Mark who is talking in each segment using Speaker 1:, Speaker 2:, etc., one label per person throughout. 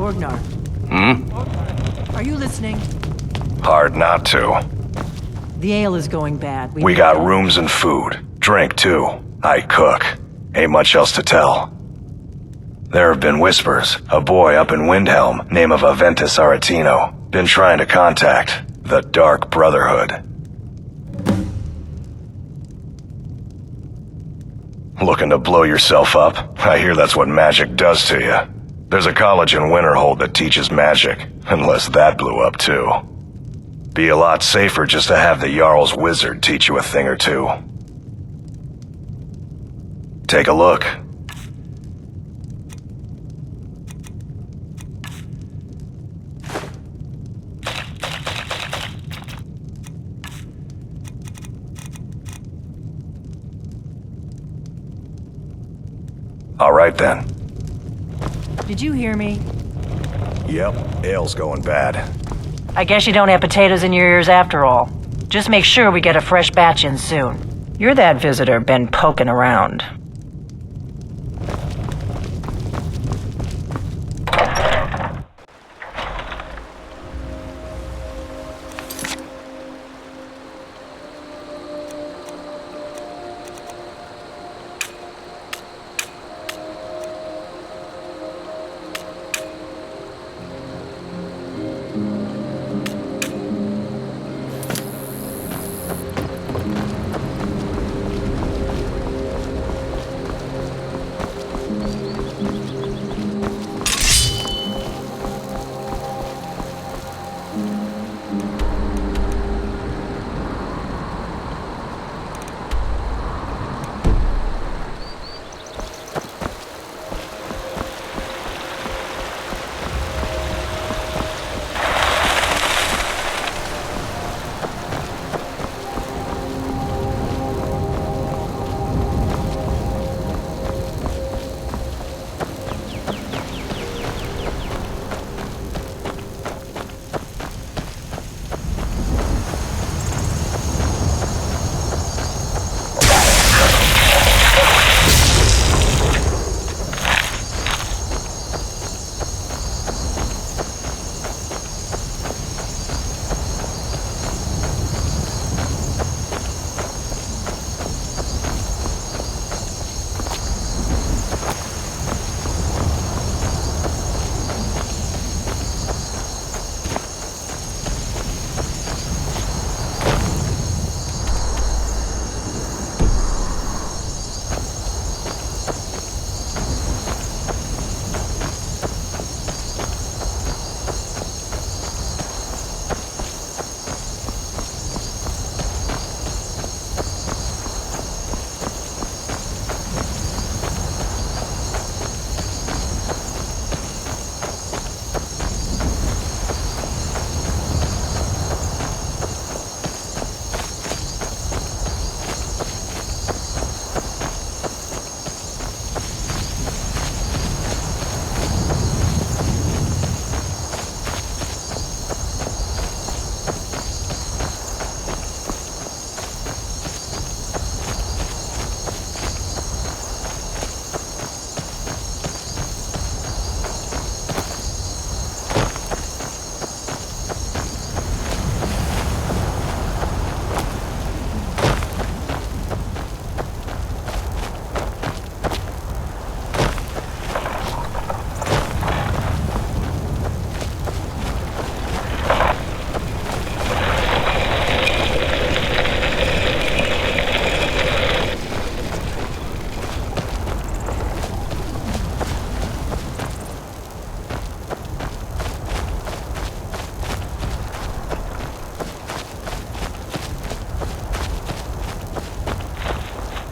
Speaker 1: Orgnar, are you listening?
Speaker 2: Hard not to.
Speaker 1: The ale is going bad.
Speaker 2: We got rooms and food. Drink, too. I cook. Ain't much else to tell. There have been whispers. A boy up in Windhelm, name of Aventus Aretino, been trying to contact the Dark Brotherhood. Looking to blow yourself up? I hear that's what magic does to you. There's a college in Winterhold that teaches magic, unless that blew up too. Be a lot safer just to have the Jarl's wizard teach you a thing or two. Take a look. All right then.
Speaker 1: Did you hear me?
Speaker 2: Yep, ale's going bad.
Speaker 3: I guess you don't have potatoes in your ears after all. Just make sure we get a fresh batch in soon. You're that visitor been poking around.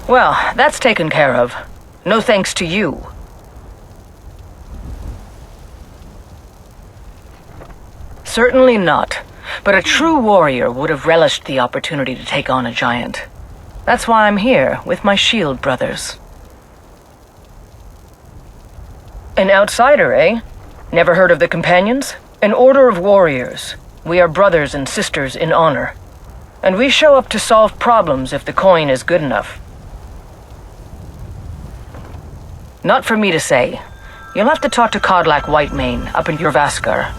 Speaker 3: Well, that's taken care of. No thanks to you. Certainly not. But a true warrior would have relished the opportunity to take on a giant. That's why I'm here, with my shield brothers. An outsider, eh? Never heard of the Companions? An order of warriors. We are brothers and sisters in honor. And we show up to solve problems if the coin is good enough. Not for me to say. You'll have to talk to Kodlak Whitemane up in Jorvaskar.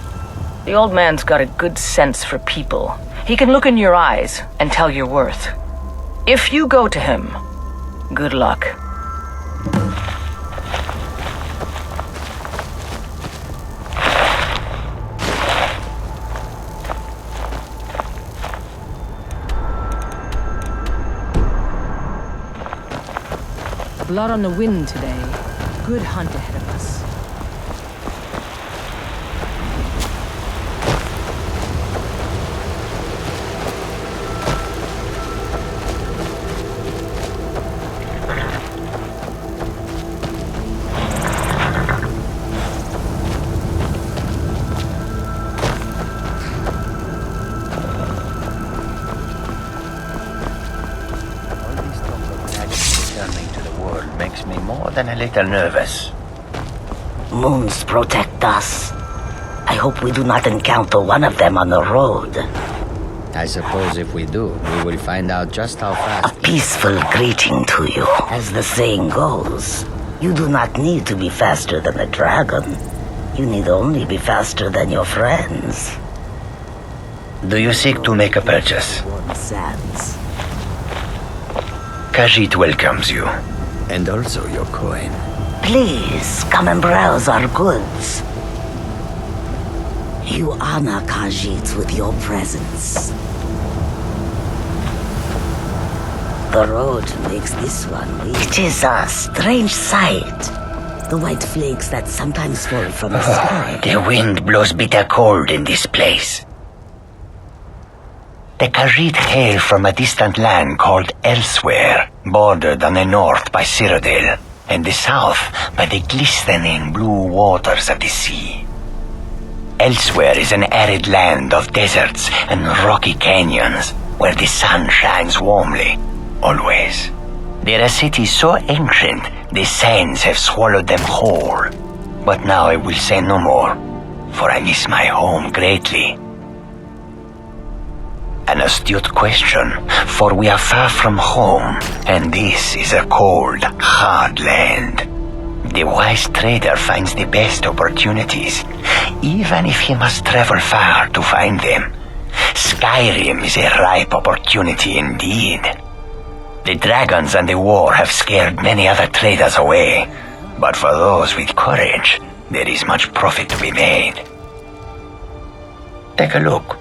Speaker 3: The old man's got a good sense for people. He can look in your eyes and tell your worth. If you go to him, good luck.
Speaker 1: A lot on the wind today. Good hunt ahead of us.
Speaker 4: Makes me more than a little nervous.
Speaker 5: Moons protect us. I hope we do not encounter one of them on the road.
Speaker 4: I suppose if we do, we will find out just how fast.
Speaker 5: A peaceful greeting to you. As the saying goes, you do not need to be faster than a dragon. You need only be faster than your friends.
Speaker 4: Do you seek to make a purchase?
Speaker 5: Warm sands.
Speaker 4: Khajiit welcomes you. And also your coin.
Speaker 5: Please, come and browse our goods. You honor Khajiit with your presence. The road makes this one weak. It is a strange sight. The white flakes that sometimes fall from the sky.
Speaker 4: The wind blows bitter cold in this place. The Khajiit hail from a distant land called Elsewhere, bordered on the north by Cyrodiil, and the south by the glistening blue waters of the sea. Elsewhere is an arid land of deserts and rocky canyons, where the sun shines warmly, always. They're a city so ancient, the sands have swallowed them whole. But now I will say no more, for I miss my home greatly. An astute question, for we are far from home, and this is a cold, hard land. The wise trader finds the best opportunities, even if he must travel far to find them. Skyrim is a ripe opportunity indeed. The dragons and the war have scared many other traders away, but for those with courage, there is much profit to be made. Take a look.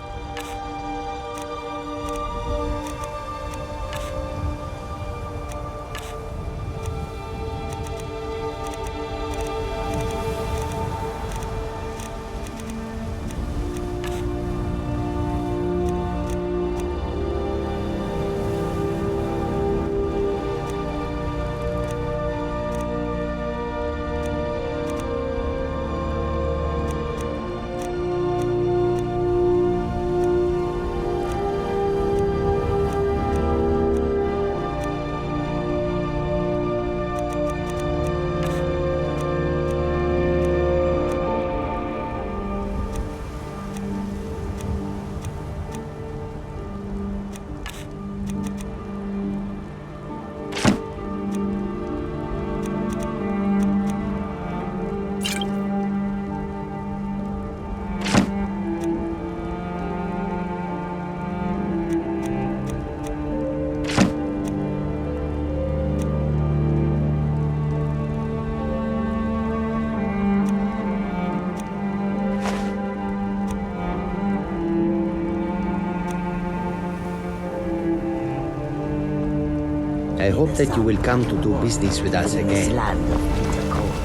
Speaker 4: I hope that you will come to do business with us
Speaker 5: In this
Speaker 4: again.
Speaker 5: land of bitter cold.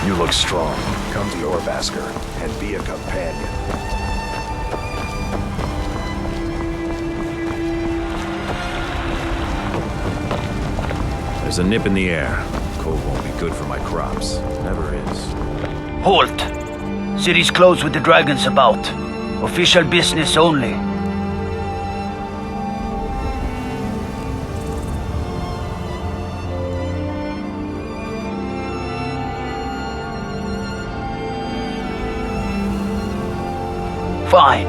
Speaker 2: You look strong. Come to Jorvaskar and be a companion.
Speaker 6: There's a nip in the air. Cold won't be good for my crops. Never is.
Speaker 7: Halt! City's closed with the dragons about. Official business only. Fine.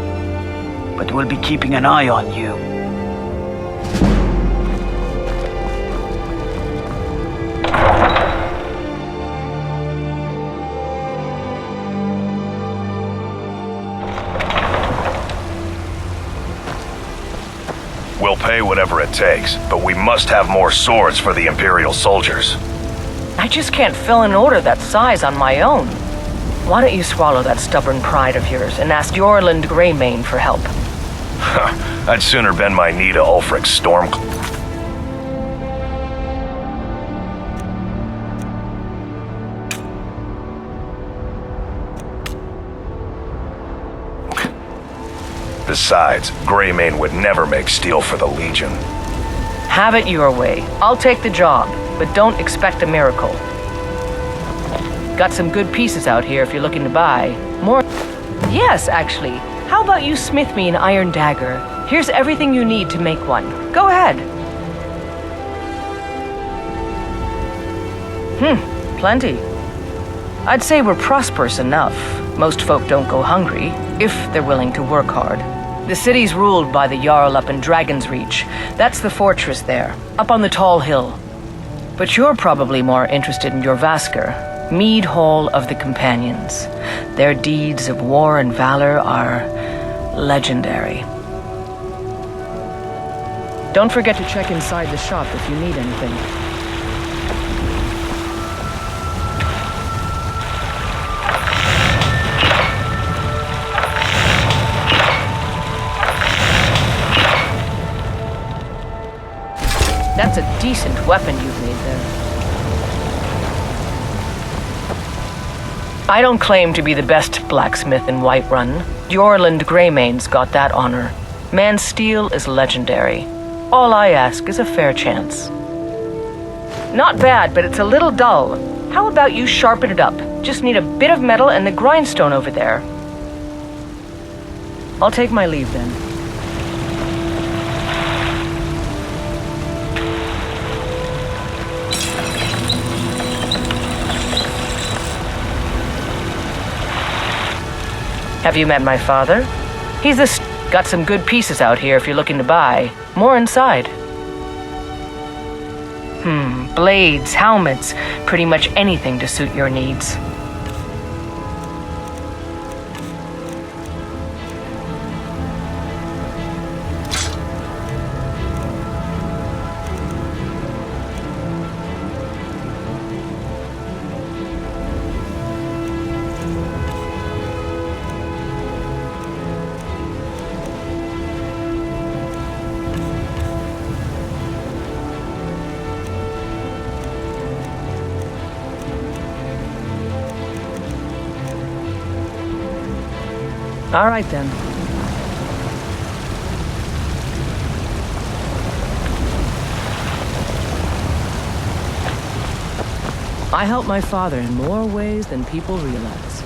Speaker 7: But we'll be keeping an eye on you.
Speaker 2: pay whatever it takes, but we must have more swords for the Imperial soldiers.
Speaker 3: I just can't fill an order that size on my own. Why don't you swallow that stubborn pride of yours and ask Yorland Greymane for help?
Speaker 2: I'd sooner bend my knee to Ulfric's storm. Besides, Greymane would never make steel for the Legion.
Speaker 3: Have it your way. I'll take the job, but don't expect a miracle. Got some good pieces out here if you're looking to buy. More. Yes, actually. How about you smith me an iron dagger? Here's everything you need to make one. Go ahead. Plenty. I'd say we're prosperous enough. Most folk don't go hungry, if they're willing to work hard. The city's ruled by the Jarl up in Dragon's Reach. That's the fortress there, up on the tall hill. But you're probably more interested in your Vasker, Mead Hall of the Companions. Their deeds of war and valor are legendary. Don't forget to check inside the shop if you need anything. That's a decent weapon you've made there. I don't claim to be the best blacksmith in Whiterun. Yorland Greymane's got that honor. Man's steel is legendary. All I ask is a fair chance. Not bad, but it's a little dull. How about you sharpen it up? Just need a bit of metal and the grindstone over there. I'll take my leave then. Have you met my father? He's got some good pieces out here if you're looking to buy. More inside. Blades, helmets, pretty much anything to suit your needs. All right, then. I help my father in more ways than people realize.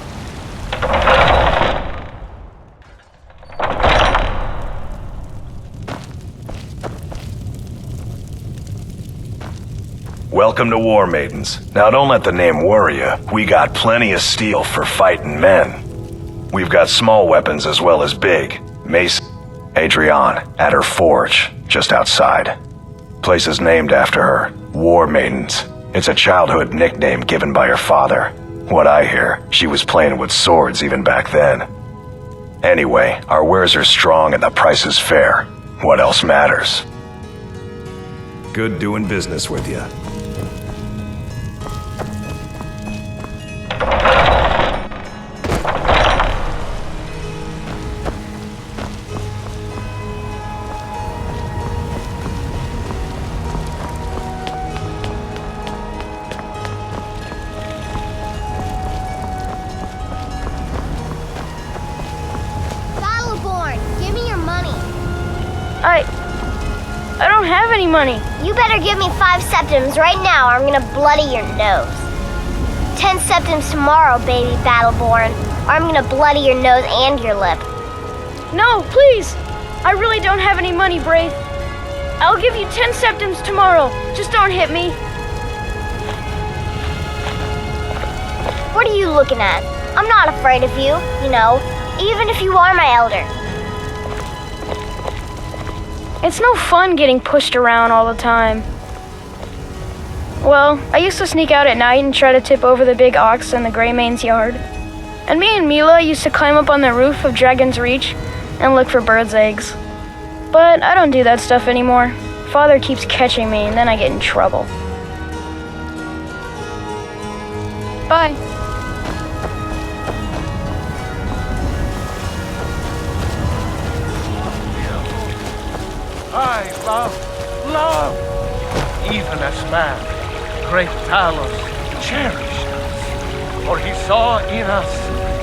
Speaker 2: Welcome to War Maidens. Now don't let the name worry you. We got plenty of steel for fighting men. We've got small weapons as well as big. Mace Adrienne at her forge, just outside. Place is named after her. War Maidens. It's a childhood nickname given by her father. What I hear, she was playing with swords even back then. Anyway, our wares are strong and the price is fair. What else matters?
Speaker 6: Good doing business with you.
Speaker 8: I don't have any money. You better give me 5 septims right now or I'm gonna bloody your nose. 10 septims tomorrow, baby Battleborn, or I'm gonna bloody your nose and your lip.
Speaker 9: No, please! I really don't have any money, Brave. I'll give you 10 septims tomorrow. Just don't hit me.
Speaker 8: What are you looking at? I'm not afraid of you, you know, even if you are my elder.
Speaker 9: It's no fun getting pushed around all the time. Well, I used to sneak out at night and try to tip over the big ox in the Greymane's yard. And me and Mila used to climb up on the roof of Dragon's Reach and look for birds' eggs. But I don't do that stuff anymore. Father keeps catching me, and then I get in trouble. Bye.
Speaker 10: I love, even as man, great Talos cherished us, for he saw in us,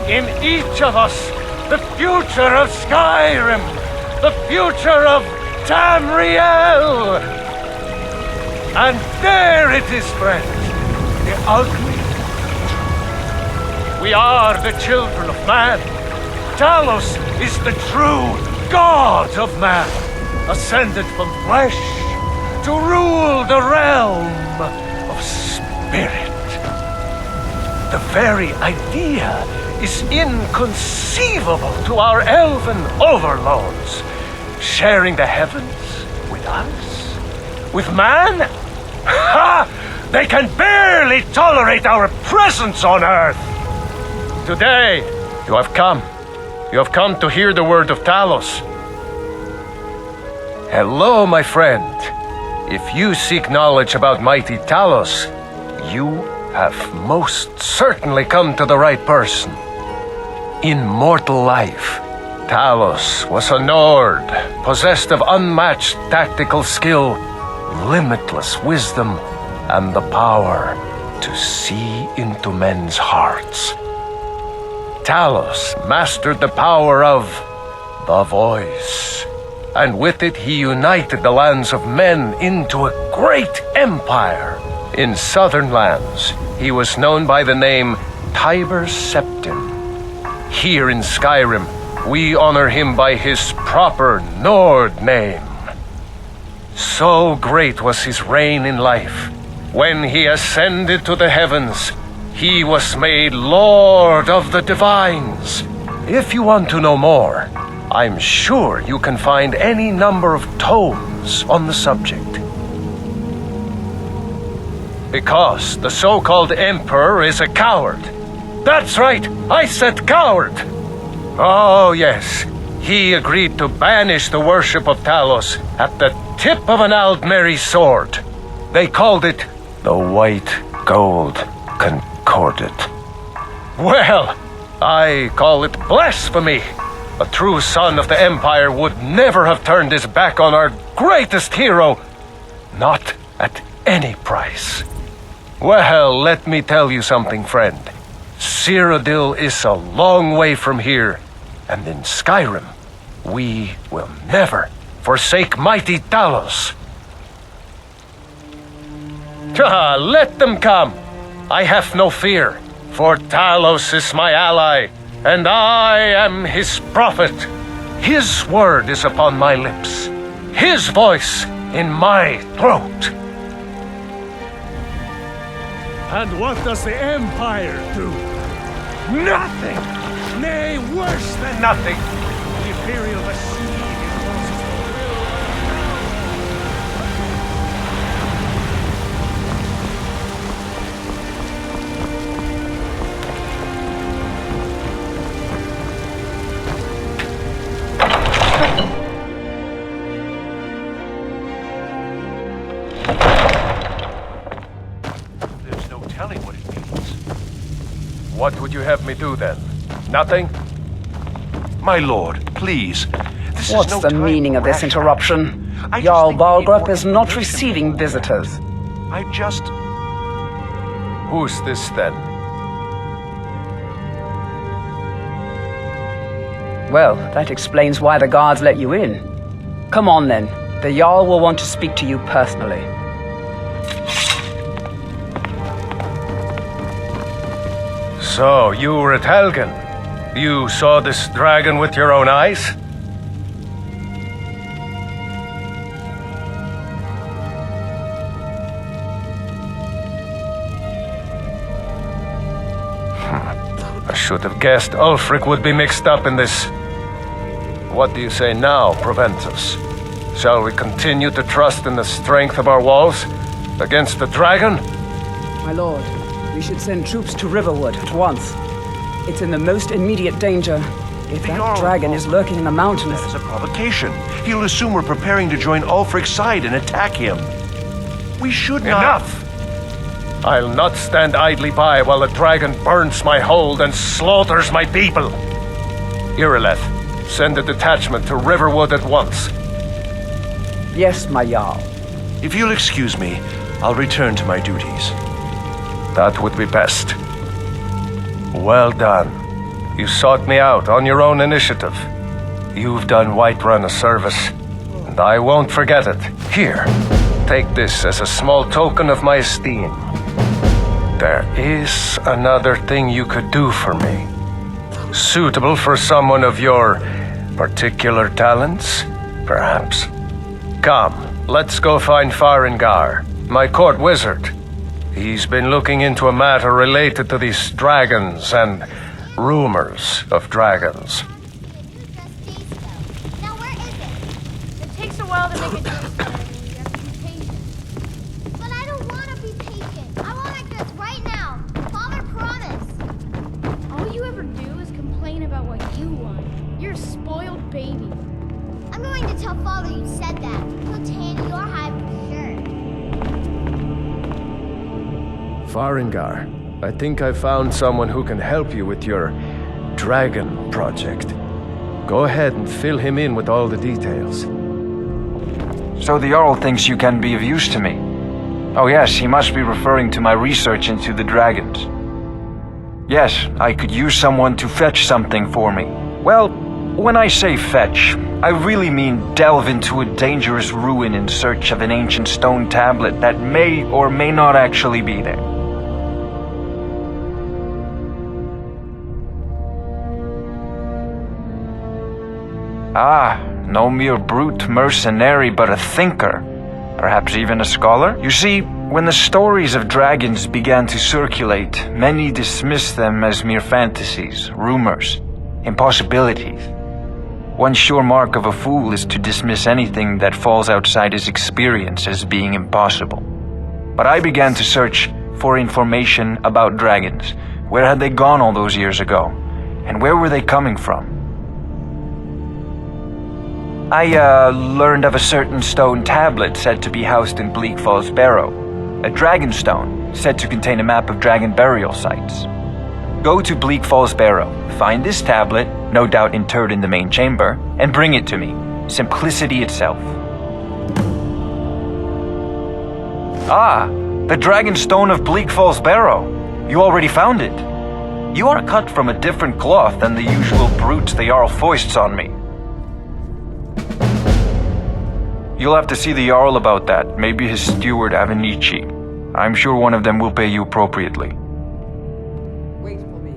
Speaker 10: in each of us, the future of Skyrim, the future of Tamriel. And there it is, friends, the ugly. We are the children of man. Talos is the true God of man, ascended from flesh to rule the realm of spirit. The very idea is inconceivable to our elven overlords. Sharing the heavens with us? With man? Ha! They can barely tolerate our presence on Earth! Today, you have come. You have come to hear the word of Talos. Hello, my friend. If you seek knowledge about mighty Talos, you have most certainly come to the right person. In mortal life, Talos was a Nord, possessed of unmatched tactical skill, limitless wisdom, and the power to see into men's hearts. Talos mastered the power of the voice, and with it he united the lands of men into a great empire. In southern lands, he was known by the name Tiber Septim. Here in Skyrim, we honor him by his proper Nord name. So great was his reign in life. When he ascended to the heavens, he was made Lord of the Divines. If you want to know more, I'm sure you can find any number of tomes on the subject. Because the so-called Emperor is a coward. That's right, I said coward! Oh yes, he agreed to banish the worship of Talos at the tip of an Aldmeri sword. They called it the White Gold Concordat. Well, I call it blasphemy. A true son of the Empire would never have turned his back on our greatest hero. Not at any price. Well, let me tell you something, friend. Cyrodiil is a long way from here, and in Skyrim, we will never forsake mighty Talos. Let them come. I have no fear, for Talos is my ally, and I am his prophet. His word is upon my lips, his voice in my throat. And what does the Empire do? Nothing! Nay, worse than nothing! The Imperial machine imposes the will. There's no telling what it means. What would you have me do then? Nothing?
Speaker 11: My lord, please. This
Speaker 12: What's
Speaker 11: is no
Speaker 12: the
Speaker 11: time
Speaker 12: meaning of
Speaker 11: for
Speaker 12: this
Speaker 11: rash
Speaker 12: interruption?
Speaker 11: I just
Speaker 12: Jarl
Speaker 11: think we need
Speaker 12: Balgrup
Speaker 11: more
Speaker 12: is not
Speaker 11: information
Speaker 12: receiving
Speaker 11: before-
Speaker 12: visitors.
Speaker 11: I just...
Speaker 10: Who's this then?
Speaker 12: Well, that explains why the guards let you in. Come on then. The Jarl will want to speak to you personally.
Speaker 10: So, you were at Helgen. You saw this dragon with your own eyes? I should have guessed Ulfric would be mixed up in this. What do you say now, Proventus? Shall we continue to trust in the strength of our walls against the dragon?
Speaker 12: My lord, we should send troops to Riverwood at once. It's in the most immediate danger. If
Speaker 11: The
Speaker 12: that
Speaker 11: Jarl
Speaker 12: dragon is lurking in the mountains...
Speaker 11: As a provocation. He'll assume we're preparing to join Ulfric's side and attack him. We should not...
Speaker 10: Enough! I'll not stand idly by while the dragon burns my hold and slaughters my people. Irileth, send a detachment to Riverwood at once.
Speaker 12: Yes, my Jarl.
Speaker 11: If you'll excuse me, I'll return to my duties.
Speaker 10: That would be best. Well done. You sought me out on your own initiative. You've done Whiterun a service, and I won't forget it. Here, take this as a small token of my esteem. There is another thing you could do for me. Suitable for someone of your particular talents, perhaps. Come, let's go find Farengar, my court wizard. He's been looking into a matter related to these dragons and rumors of dragons.
Speaker 8: Now where is it?
Speaker 9: It takes a while to make a drink.
Speaker 8: But I don't want to be patient. I want it just right now. Father promised.
Speaker 9: All you ever do is complain about what you want. You're a spoiled baby.
Speaker 8: I'm going to tell Father you said that. He'll tan your hide for sure.
Speaker 10: Farengar, I think I found someone who can help you with your dragon project. Go ahead and fill him in with all the details.
Speaker 13: So the Jarl thinks you can be of use to me. Oh yes, he must be referring to my research into the dragons. Yes, I could use someone to fetch something for me. Well, when I say fetch, I really mean delve into a dangerous ruin in search of an ancient stone tablet that may or may not actually be there. Ah, no mere brute mercenary, but a thinker. Perhaps even a scholar? You see, when the stories of dragons began to circulate, many dismissed them as mere fantasies, rumors, impossibilities. One sure mark of a fool is to dismiss anything that falls outside his experience as being impossible. But I began to search for information about dragons. Where had they gone all those years ago? And where were they coming from? I learned of a certain stone tablet said to be housed in Bleak Falls Barrow. A dragon stone said to contain a map of dragon burial sites. Go to Bleak Falls Barrow, find this tablet, no doubt interred in the main chamber, and bring it to me. Simplicity itself. Ah, the dragon stone of Bleak Falls Barrow. You already found it. You are cut from a different cloth than the usual brutes the Jarl foists on me. You'll have to see the Jarl about that, maybe his steward Avenici. I'm sure one of them will pay you appropriately.
Speaker 12: Wait for me.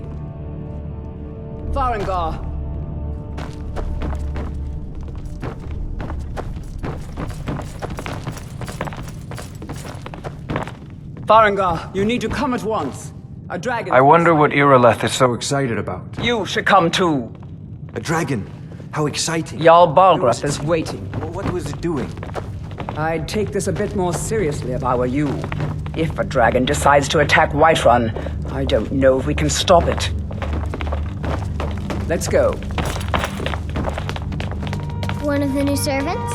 Speaker 12: Farengar! Farengar, you need to come at once. A dragon...
Speaker 13: I wonder what Irileth is so excited about.
Speaker 12: You should come too.
Speaker 6: A dragon? How exciting.
Speaker 12: Jarl Balgruth is waiting.
Speaker 6: What was it doing?
Speaker 12: I'd take this a bit more seriously if I were you. If a dragon decides to attack Whiterun, I don't know if we can stop it. Let's go.
Speaker 8: One of the new servants?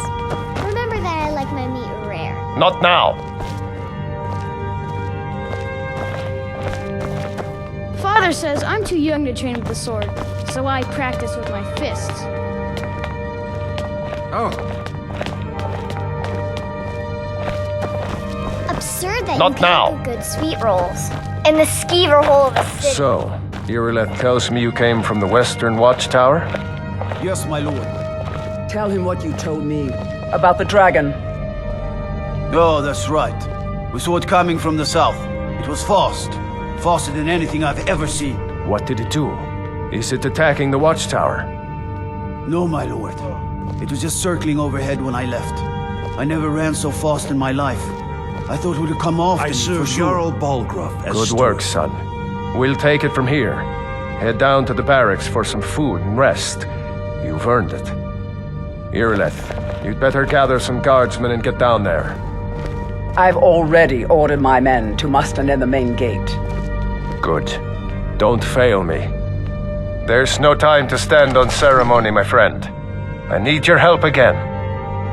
Speaker 8: Remember that I like my meat rare.
Speaker 10: Not now.
Speaker 9: Father says I'm too young to train with the sword, so I practice with my fists.
Speaker 6: Oh.
Speaker 8: Absurd that
Speaker 10: Not
Speaker 8: you
Speaker 10: now.
Speaker 8: can't do good sweet rolls in the skeever hole of a city.
Speaker 10: So, Irileth tells me you came from the Western Watchtower?
Speaker 7: Yes, my lord.
Speaker 12: Tell him what you told me about the dragon.
Speaker 7: Oh, that's right. We saw it coming from the south. It was fast. Faster than anything I've ever seen.
Speaker 10: What did it do? Is it attacking the Watchtower?
Speaker 7: No, my lord. It was just circling overhead when I left. I never ran so fast in my life. I thought it would come off.
Speaker 11: I serve Jarl Balgruth as
Speaker 10: Good work, son. We'll take it from here. Head down to the barracks for some food and rest. You've earned it. Irileth, you'd better gather some guardsmen and get down there.
Speaker 12: I've already ordered my men to muster near the main gate.
Speaker 10: Good. Don't fail me. There's no time to stand on ceremony, my friend. I need your help again.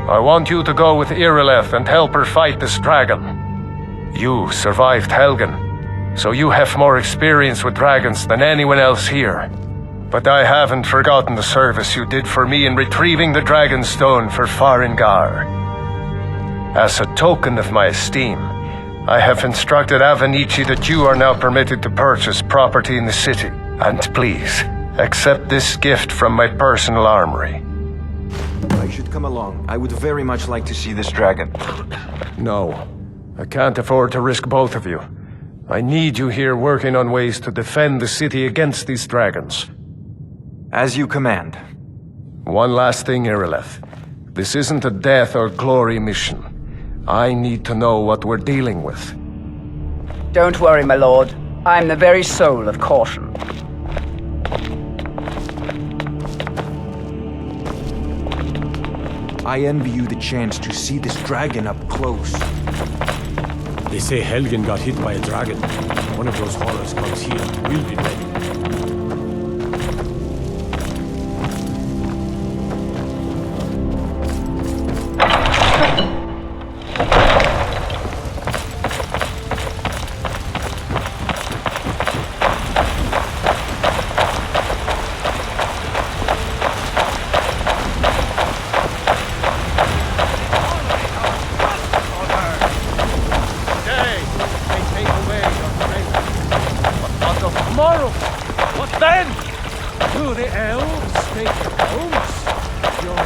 Speaker 10: I want you to go with Irileth and help her fight this dragon. You survived Helgen, so you have more experience with dragons than anyone else here. But I haven't forgotten the service you did for me in retrieving the dragon stone for Farengar. As a token of my esteem, I have instructed Avenici that you are now permitted to purchase property in the city. And please, accept this gift from my personal armory.
Speaker 6: I should come along. I would very much like to see this dragon.
Speaker 10: No, I can't afford to risk both of you. I need you here working on ways to defend the city against these dragons.
Speaker 6: As you command.
Speaker 10: One last thing, Irileth. This isn't a death or glory mission. I need to know what we're dealing with.
Speaker 12: Don't worry, my lord. I'm the very soul of caution.
Speaker 6: I envy you the chance to see this dragon up close.
Speaker 14: They say Helgen got hit by a dragon. One of those horrors comes here. We'll be ready.
Speaker 10: Tomorrow, what then? Do the elves take your homes? Your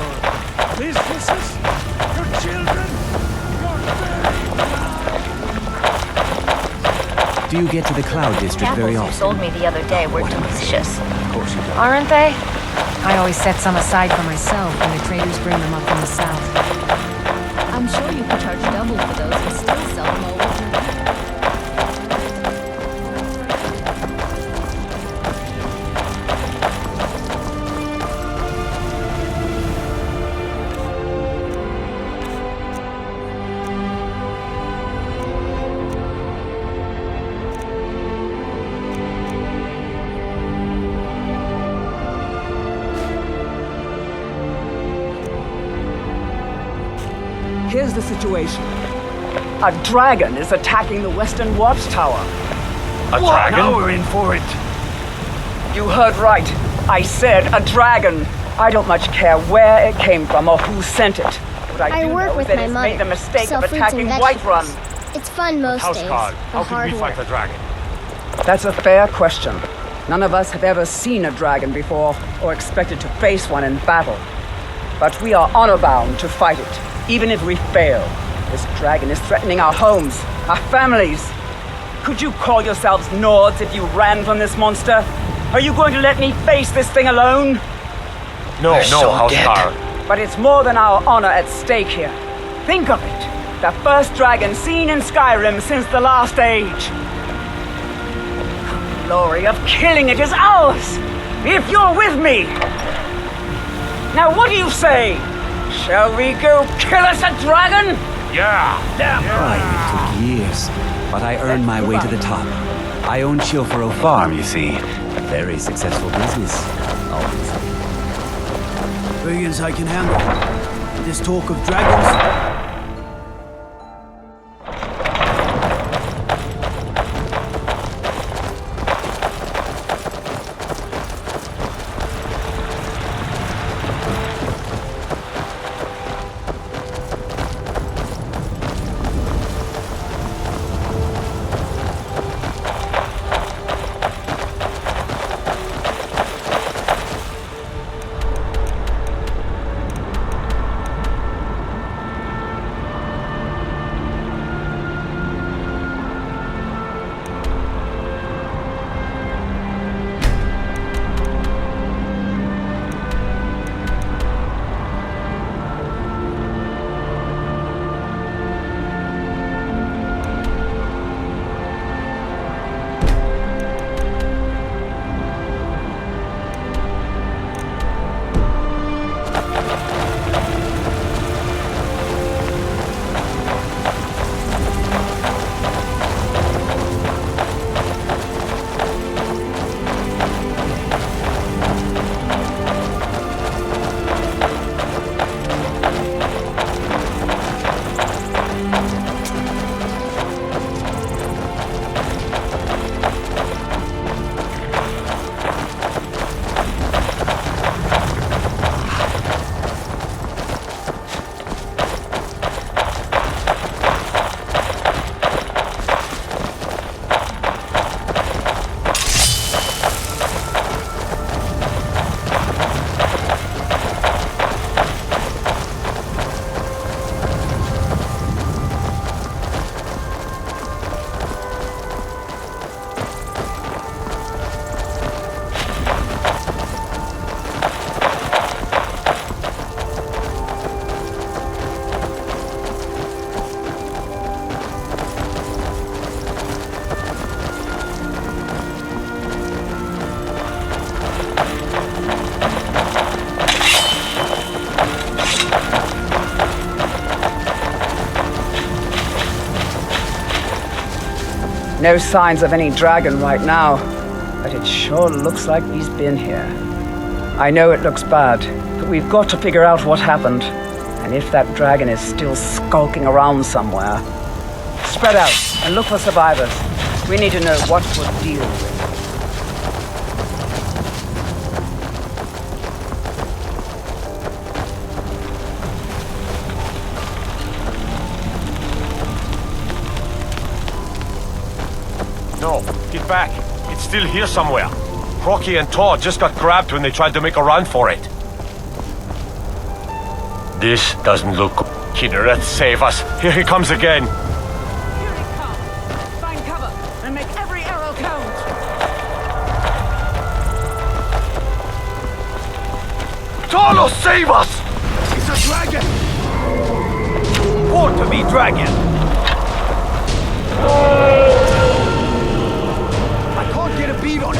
Speaker 10: businesses? Your children? Your very lives?
Speaker 15: Do you get to the Cloud District very
Speaker 16: Apples
Speaker 15: often?
Speaker 16: you sold me the other day were delicious.
Speaker 6: Of course you do.
Speaker 16: Aren't they?
Speaker 1: I always set some aside for myself when the traders bring them up from the south.
Speaker 16: I'm sure you could charge double for those and still sell them all with me.
Speaker 12: Here's the situation. A dragon is attacking the western watchtower.
Speaker 11: A dragon? Now we're in for it.
Speaker 12: You heard right. I said a dragon. I don't much care where it came from or who sent it. But I do
Speaker 8: work
Speaker 12: know
Speaker 8: with
Speaker 12: that
Speaker 8: my
Speaker 12: it's
Speaker 8: mother.
Speaker 12: made the mistake
Speaker 8: Sell
Speaker 12: of
Speaker 8: fruits and
Speaker 12: attacking Whiterun.
Speaker 8: vegetables. It's fun most days.
Speaker 14: Housecarl,
Speaker 8: but
Speaker 14: how can
Speaker 8: hard
Speaker 14: we fight
Speaker 8: work.
Speaker 14: the dragon?
Speaker 12: That's a fair question. None of us have ever seen a dragon before or expected to face one in battle. But we are honor-bound to fight it, even if we fail. This dragon is threatening our homes, our families. Could you call yourselves Nords if you ran from this monster? Are you going to let me face this thing alone?
Speaker 11: No, Housecarl.
Speaker 12: But it's more than our honor at stake here. Think of it. The first dragon seen in Skyrim since the last age. The glory of killing it is ours, if you're with me. Now what do you say? Shall we go kill us a dragon?
Speaker 11: Yeah.
Speaker 15: Right, it took years, but I earned my way to the top. I own Chilfaro Farm, you see. A very successful business, obviously.
Speaker 7: Brigands I can handle. This talk of dragons...
Speaker 12: No signs of any dragon right now, but it sure looks like he's been here. I know it looks bad, but we've got to figure out what happened. And if that dragon is still skulking around somewhere. Spread out and look for survivors. We need to know what we're dealing with.
Speaker 11: No, get back. It's still here somewhere. Crocky and Todd just got grabbed when they tried to make a run for it. This doesn't look good. Kidder, let's save us. Here he comes again.
Speaker 12: Here he comes. Find cover and make every arrow count.
Speaker 11: Talos, save us!
Speaker 7: It's a dragon!
Speaker 11: Born to be dragon!
Speaker 7: I can't get a beat on it.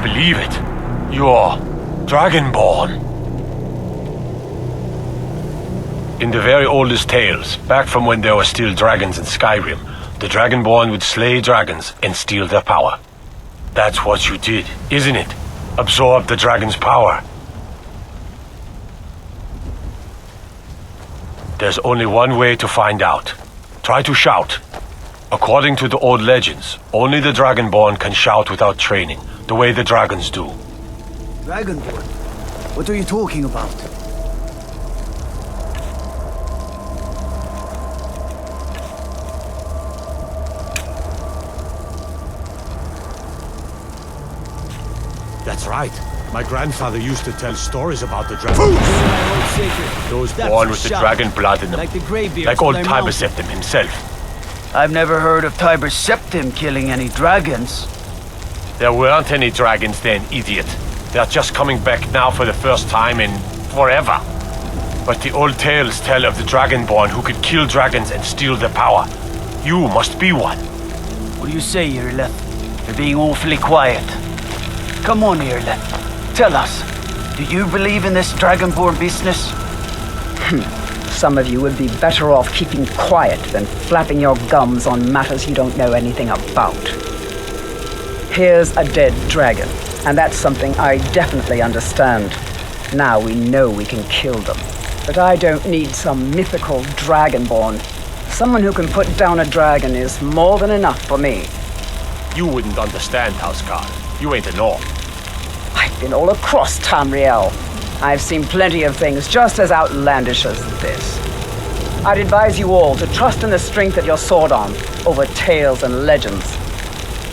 Speaker 11: Believe it. You're Dragonborn. In the very oldest tales, back from when there were still dragons in Skyrim, the Dragonborn would slay dragons and steal their power. That's what you did, isn't it? Absorb the dragon's power. There's only one way to find out. Try to shout. According to the old legends, only the Dragonborn can shout without training, the way the dragons do.
Speaker 7: Dragonborn? What are you talking about?
Speaker 14: That's right. My grandfather used to tell stories about the dragon.
Speaker 11: Those born with the dragon blood in them.
Speaker 7: Like the Greybeards.
Speaker 11: Like old Tiber Septim himself.
Speaker 7: I've never heard of Tiber Septim killing any dragons.
Speaker 11: There weren't any dragons then, idiot. They're just coming back now for the first time in forever. But the old tales tell of the Dragonborn who could kill dragons and steal their power. You must be one.
Speaker 7: What do you say, Irle? You're being awfully quiet. Come on, Irle. Tell us, do you believe in this Dragonborn business?
Speaker 12: Some of you would be better off keeping quiet than flapping your gums on matters you don't know anything about. Here's a dead dragon, and that's something I definitely understand. Now we know we can kill them. But I don't need some mythical Dragonborn. Someone who can put down a dragon is more than enough for me.
Speaker 11: You wouldn't understand, Houseguard. You ain't a North.
Speaker 12: I've been all across Tamriel. I've seen plenty of things just as outlandish as this. I'd advise you all to trust in the strength of your sword arm over tales and legends.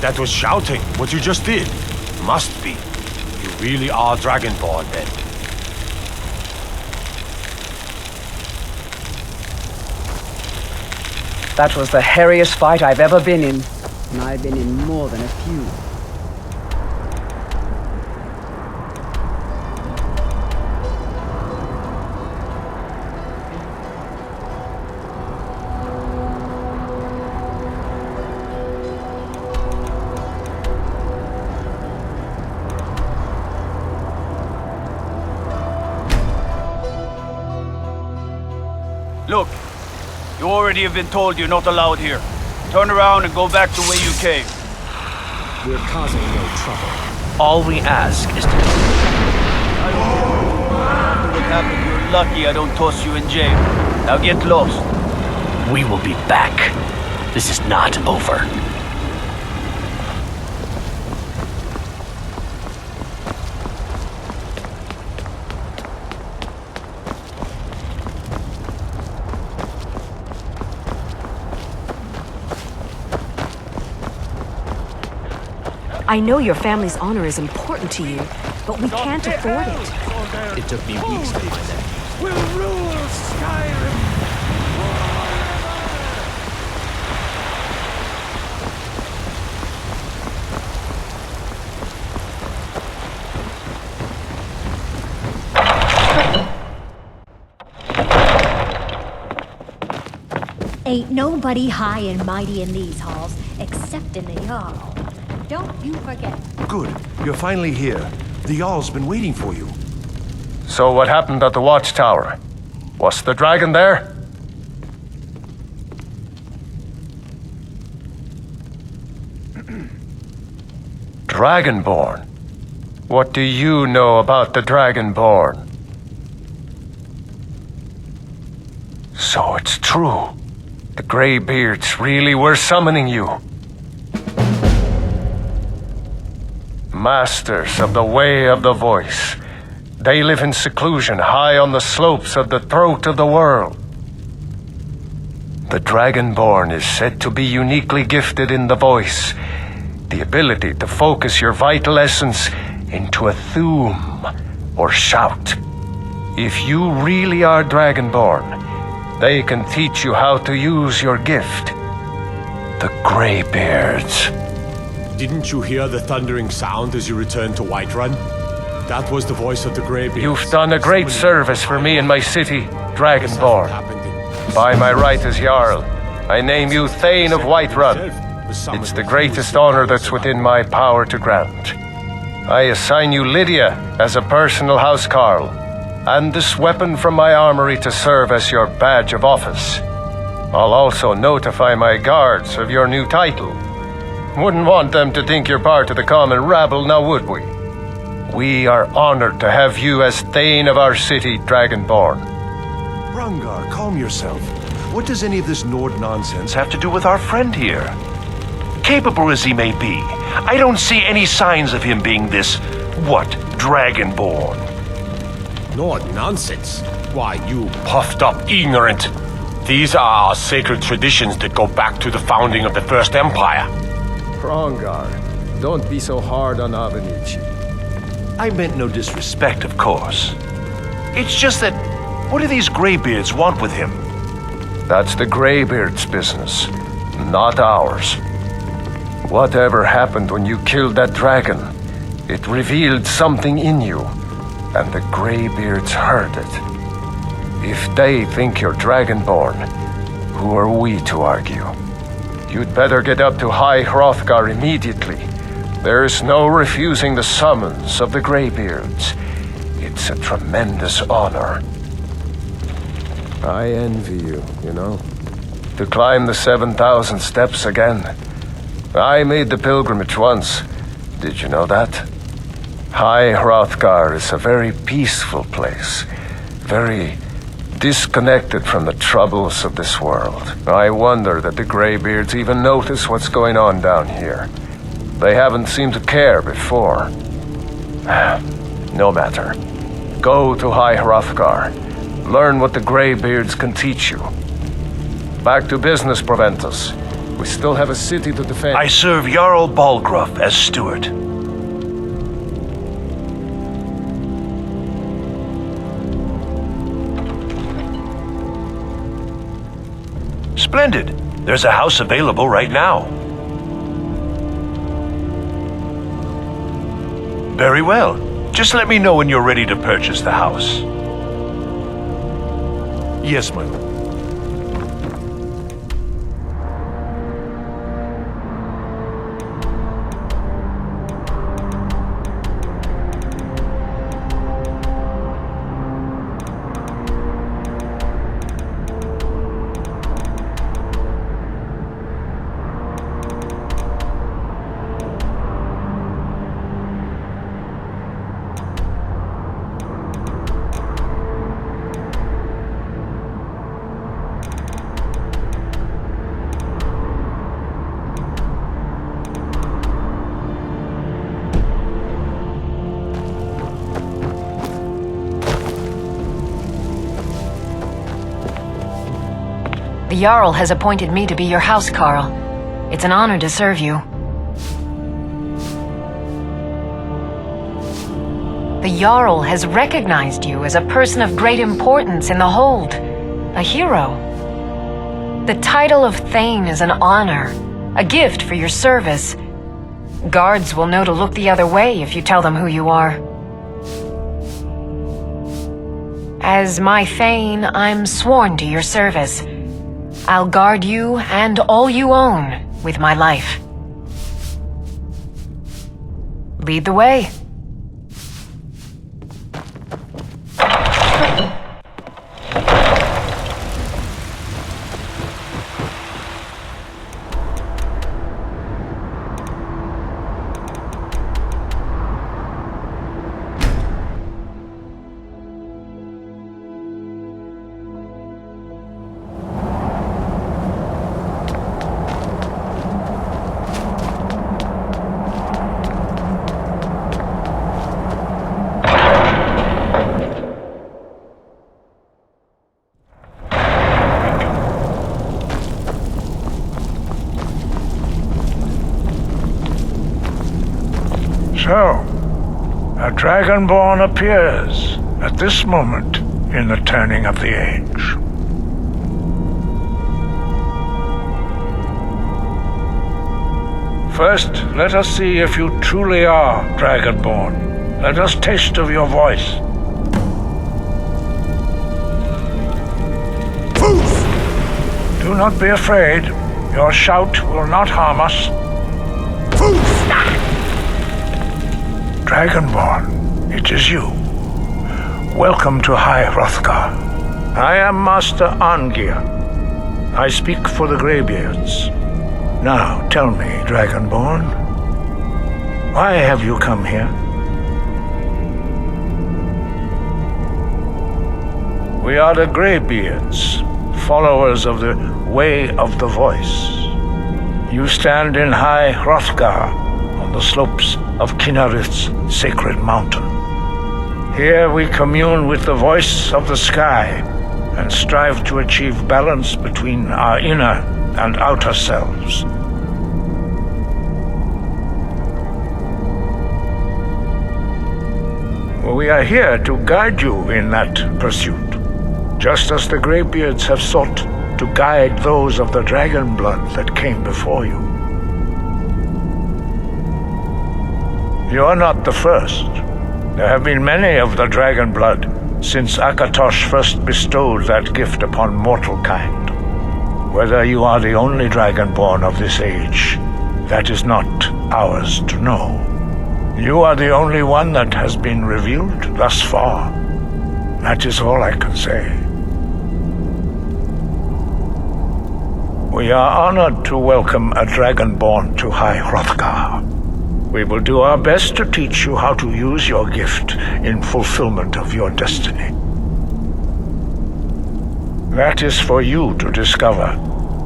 Speaker 11: That was shouting, what you just did. Must be. You really are Dragonborn, then.
Speaker 12: That was the hairiest fight I've ever been in, and I've been in more than a few.
Speaker 7: You already have been told you're not allowed here. Turn around and go back the way you came.
Speaker 14: We're causing no trouble.
Speaker 17: All we ask is to...
Speaker 7: I don't care. After what happened, you're lucky I don't toss you in jail. Now get lost.
Speaker 17: We will be back. This is not over.
Speaker 18: I know your family's honor is important to you, but we can't afford it.
Speaker 14: It took me weeks to find that.
Speaker 11: We'll rule Skyrim!
Speaker 19: Ain't nobody high and mighty in these halls, except in the Jarl. Don't you forget.
Speaker 20: Good. You're finally here. The Jarl's been waiting for you.
Speaker 10: So what happened at the watchtower? Was the dragon there? Dragonborn? What do you know about the Dragonborn? So it's true. The Greybeards really were summoning you. Masters of the Way of the Voice. They live in seclusion high on the slopes of the throat of the world. The Dragonborn is said to be uniquely gifted in the voice, the ability to focus your vital essence into a thume or shout. If you really are Dragonborn, they can teach you how to use your gift. The Greybeards.
Speaker 14: Didn't you hear the thundering sound as you returned to Whiterun? That was the voice of the Greybeards.
Speaker 10: You've done a great service for me and my city, Dragonborn. By my right as Jarl, I name you Thane of Whiterun. It's the greatest honor that's within my power to grant. I assign you Lydia as a personal housecarl, and this weapon from my armory to serve as your badge of office. I'll also notify my guards of your new title. Wouldn't want them to think you're part of the common rabble, now would we? We are honored to have you as Thane of our city, Dragonborn.
Speaker 20: Rangar, calm yourself. What does any of this Nord nonsense have to do with our friend here?
Speaker 21: Capable as he may be, I don't see any signs of him being this, Dragonborn.
Speaker 14: Nord nonsense? Why, you
Speaker 11: Puffed up ignorant. These are our sacred traditions that go back to the founding of the First Empire.
Speaker 10: Hrongar, don't be so hard on Avenici.
Speaker 21: I meant no disrespect, of course. It's just that, what do these Greybeards want with him?
Speaker 10: That's the Greybeards' business, not ours. Whatever happened when you killed that dragon, it revealed something in you, and the Greybeards heard it. If they think you're Dragonborn, who are we to argue? You'd better get up to High Hrothgar immediately. There's no refusing the summons of the Greybeards. It's a tremendous honor. I envy you, you know. To climb the 7,000 steps again. I made the pilgrimage once. Did you know that? High Hrothgar is a very peaceful place. Very disconnected from the troubles of this world. I wonder that the Greybeards even notice what's going on down here. They haven't seemed to care before. No matter. Go to High Hrothgar. Learn what the Greybeards can teach you. Back to business, Proventus. We still have a city to defend.
Speaker 21: I serve Jarl Balgruuf as steward. Splendid. There's a house available right now. Very well. Just let me know when you're ready to purchase the house.
Speaker 20: Yes, my lord.
Speaker 3: The Jarl has appointed me to be your housecarl. It's an honor to serve you. The Jarl has recognized you as a person of great importance in the Hold, a hero. The title of Thane is an honor, a gift for your service. Guards will know to look the other way if you tell them who you are. As my Thane, I'm sworn to your service. I'll guard you and all you own with my life. Lead the way.
Speaker 4: So, a Dragonborn appears at this moment in the turning of the age. First, let us see if you truly are Dragonborn. Let us taste of your voice. Do not be afraid. Your shout will not harm us. Dragonborn, it is you. Welcome to High Hrothgar. I am Master Arngeir. I speak for the Greybeards. Now, tell me, Dragonborn, why have you come here? We are the Greybeards, followers of the Way of the Voice. You stand in High Hrothgar on the slopes of Kinarith's sacred mountain. Here we commune with the voice of the sky and strive to achieve balance between our inner and outer selves. We are here to guide you in that pursuit, just as the Greybeards have sought to guide those of the dragon blood that came before you. You are not the first. There have been many of the dragon blood since Akatosh first bestowed that gift upon mortal kind. Whether you are the only dragonborn of this age, that is not ours to know. You are the only one that has been revealed thus far. That is all I can say. We are honored to welcome a dragonborn to High Hrothgar. We will do our best to teach you how to use your gift in fulfillment of your destiny. That is for you to discover.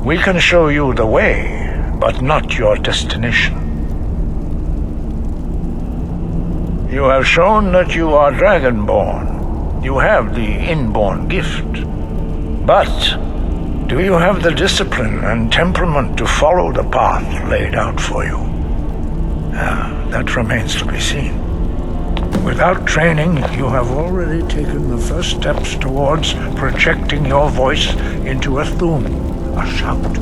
Speaker 4: We can show you the way, but not your destination. You have shown that you are Dragonborn. You have the inborn gift. But do you have the discipline and temperament to follow the path laid out for you? That remains to be seen. Without training, you have already taken the first steps towards projecting your voice into a thum, a shout.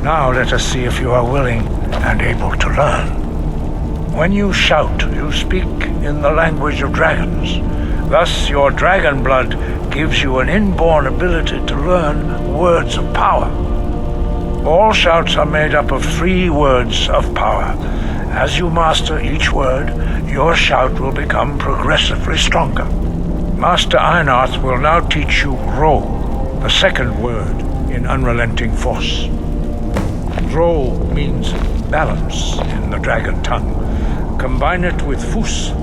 Speaker 4: Now let us see if you are willing and able to learn. When you shout, you speak in the language of dragons. Thus, your dragon blood gives you an inborn ability to learn words of power. All shouts are made up of 3 words of power. As you master each word, your shout will become progressively stronger. Master Einarth will now teach you Ro, the second word in Unrelenting Force. Ro means balance in the dragon tongue. Combine it with Fus,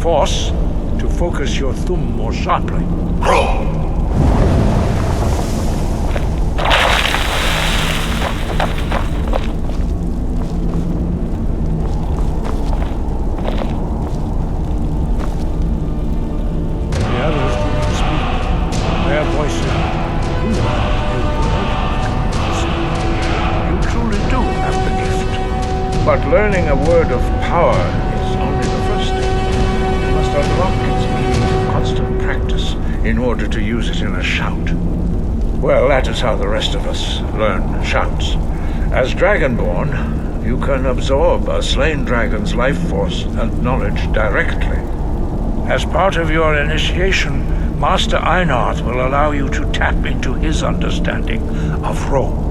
Speaker 4: force, to focus your thumb more sharply. Ro! learning a word of power is only the first step. You must unlock its meaning through constant practice in order to use it in a shout. Well, that is how the rest of us learn shouts. As Dragonborn, you can absorb a slain dragon's life force and knowledge directly. As part of your initiation, Master Einarth will allow you to tap into his understanding of Rome.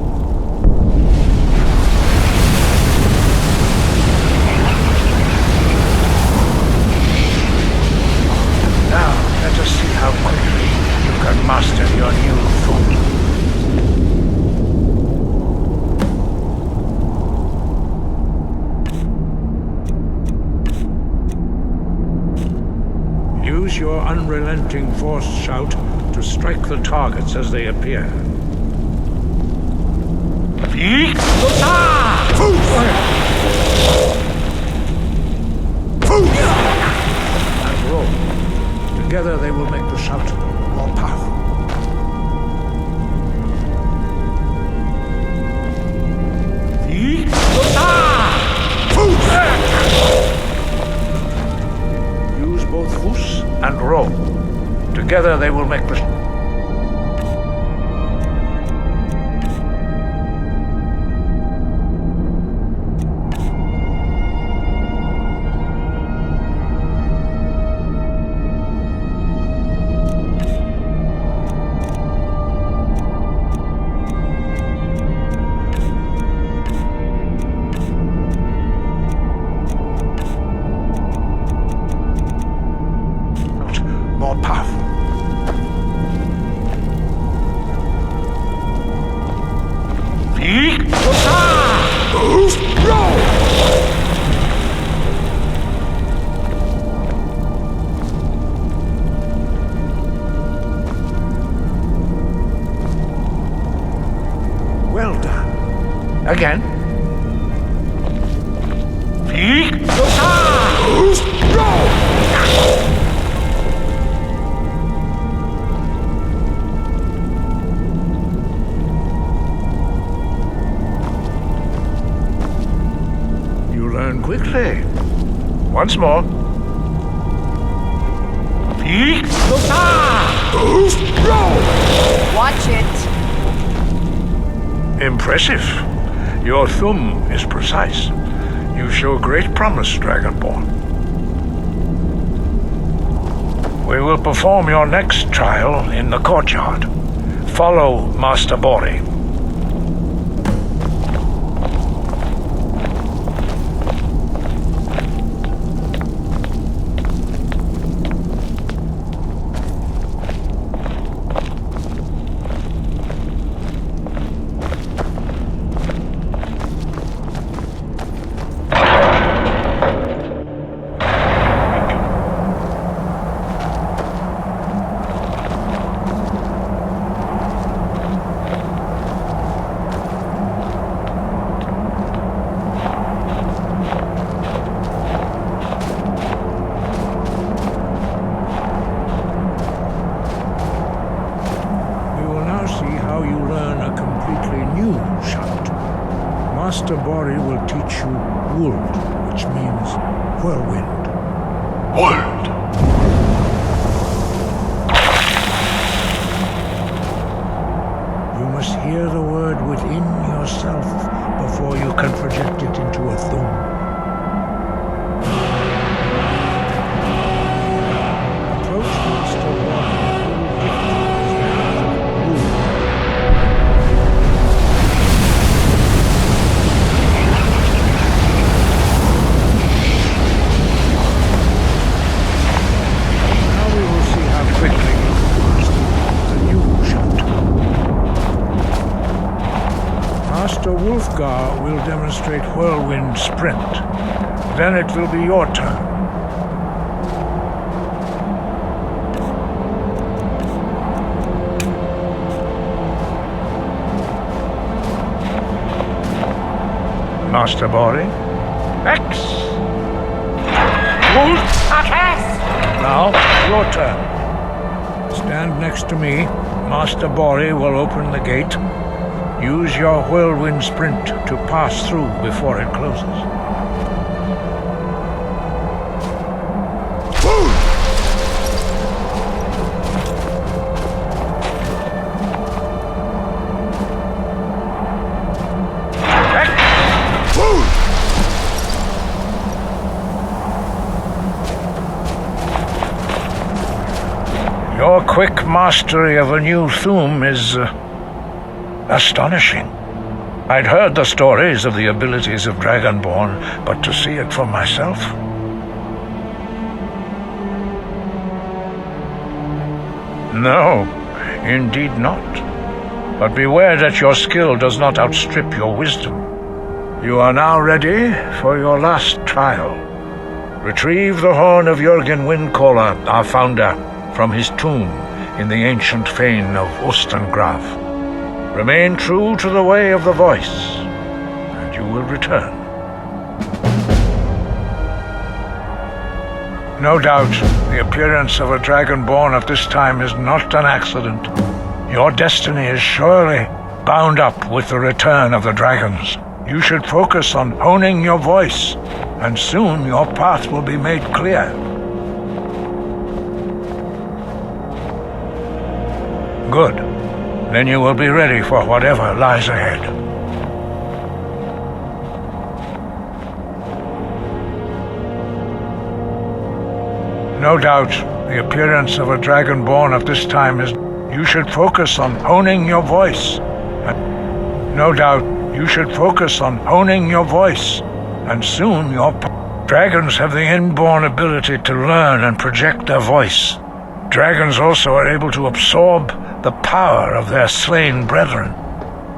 Speaker 4: Now, let us see how quickly you can master your new food. Use your unrelenting force shout to strike the targets as they appear. And roll. Together they will make the shout more powerful. Use both Fus and Ro. Together they will make the... more powerful. Well done. Again. You learn quickly. Once more.
Speaker 18: Watch it.
Speaker 4: Impressive. Your thumb is precise. You show great promise, Dragonborn. We will perform your next trial in the courtyard. Follow Master Bori. Master Bori will teach you Wuld, which means whirlwind.
Speaker 21: Wuld!
Speaker 4: You must hear the word within yourself before you can project it into a thum. Approach Master Bori. Master Wolfgar will demonstrate Whirlwind Sprint. Then it will be your turn. Master Bori. X! Now, your turn. Stand next to me. Master Bori will open the gate. Use your whirlwind sprint to pass through before it closes. Your quick mastery of a new thum is astonishing. I'd heard the stories of the abilities of Dragonborn, but to see it for myself... No, indeed not. But beware that your skill does not outstrip your wisdom. You are now ready for your last trial. Retrieve the horn of Jürgen Windcaller, our founder, from his tomb in the ancient fane of Ostengraf. Remain true to the way of the voice, and you will return. No doubt, the appearance of a Dragonborn at this time is not an accident. Your destiny is surely bound up with the return of the dragons. You should focus on honing your voice, and soon your path will be made clear. Good. Then you will be ready for whatever lies ahead. No doubt, the appearance of a Dragonborn at this time is... You should focus on honing your voice. No doubt, you should focus on honing your voice, and soon your... Dragons have the inborn ability to learn and project their voice. Dragons also are able to absorb the power of their slain brethren.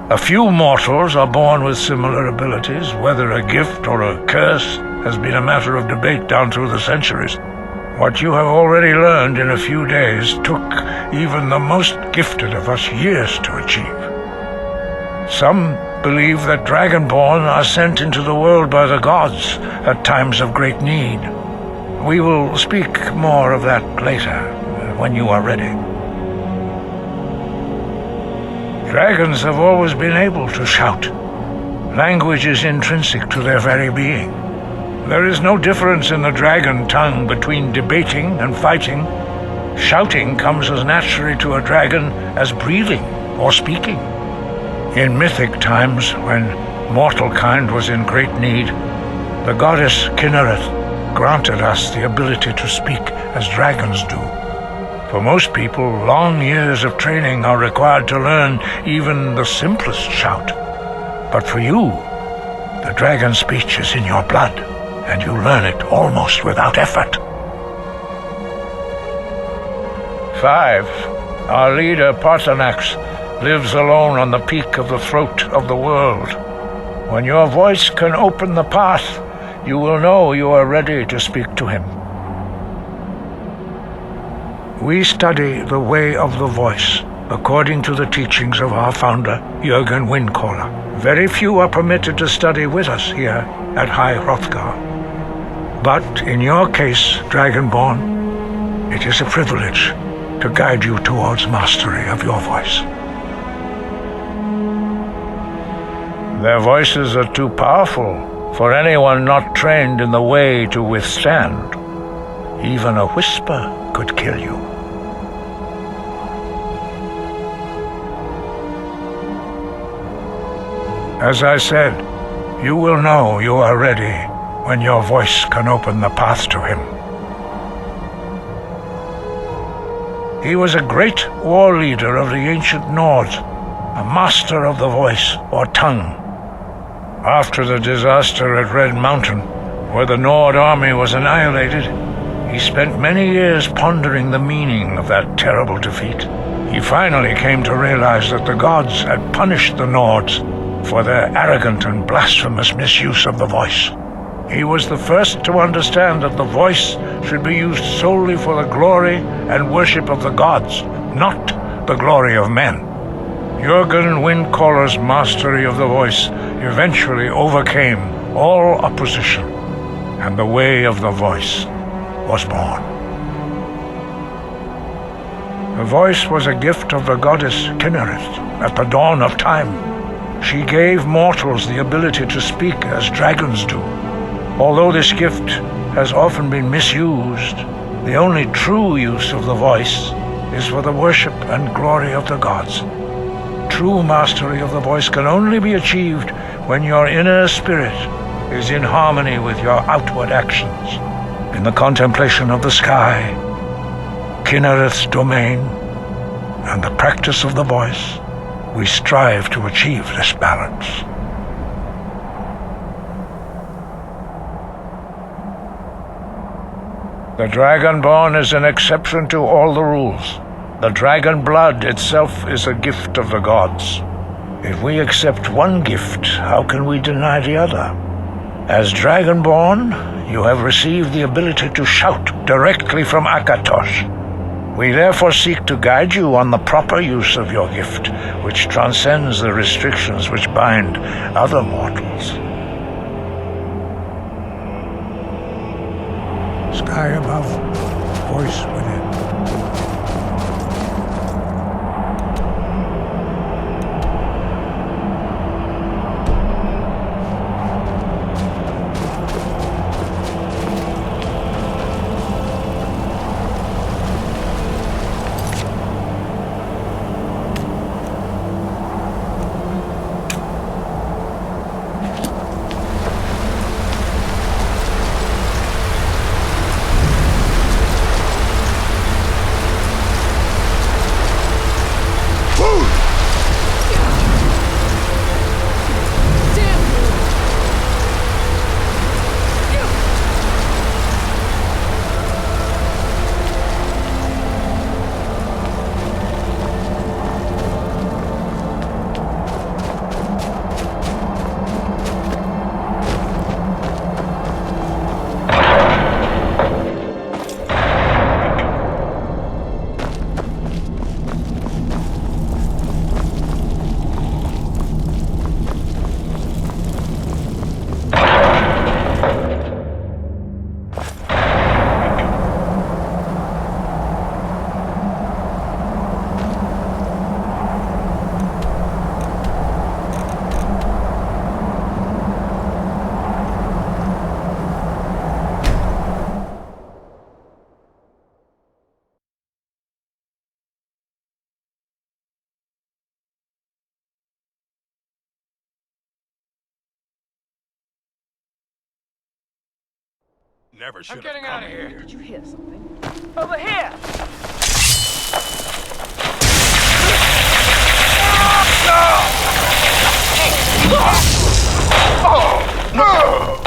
Speaker 4: A few mortals are born with similar abilities. Whether a gift or a curse has been a matter of debate down through the centuries. What you have already learned in a few days took even the most gifted of us years to achieve. Some believe that Dragonborn are sent into the world by the gods at times of great need. We will speak more of that later, when you are ready. Dragons have always been able to shout. Language is intrinsic to their very being. There is no difference in the dragon tongue between debating and fighting. Shouting comes as naturally to a dragon as breathing or speaking. In mythic times, when mortal kind was in great need, the goddess Kinnereth granted us the ability to speak as dragons do. For most people, long years of training are required to learn even the simplest shout. But for you, the dragon speech is in your blood, and you learn it almost without effort. 5. Our leader, Parthenax, lives alone on the peak of the throat of the world. When your voice can open the path, you will know you are ready to speak to him. We study the way of the voice, according to the teachings of our founder, Jürgen Windcaller. Very few are permitted to study with us here at High Hrothgar. But in your case, Dragonborn, it is a privilege to guide you towards mastery of your voice. Their voices are too powerful for anyone not trained in the way to withstand. Even a whisper could kill you. As I said, you will know you are ready when your voice can open the path to him. He was a great war leader of the ancient Nords, a master of the voice or tongue. After the disaster at Red Mountain, where the Nord army was annihilated, he spent many years pondering the meaning of that terrible defeat. He finally came to realize that the gods had punished the Nords for their arrogant and blasphemous misuse of the voice. He was the first to understand that the voice should be used solely for the glory and worship of the gods, not the glory of men. Jürgen Windcaller's mastery of the voice eventually overcame all opposition, and the way of the voice was born. The voice was a gift of the goddess Kinnereth at the dawn of time. She gave mortals the ability to speak as dragons do. Although this gift has often been misused, the only true use of the voice is for the worship and glory of the gods. True mastery of the voice can only be achieved when your inner spirit is in harmony with your outward actions. In the contemplation of the sky, Kinnereth's domain and the practice of the voice, we strive to achieve this balance. The Dragonborn is an exception to all the rules. The dragon blood itself is a gift of the gods. If we accept one gift, how can we deny the other? As Dragonborn, you have received the ability to shout directly from Akatosh. We therefore seek to guide you on the proper use of your gift, which transcends the restrictions which bind other mortals. Sky above, voice within.
Speaker 14: Never should
Speaker 3: I'm getting out of here.
Speaker 12: Did you hear something?
Speaker 3: Over here!
Speaker 21: Oh, no!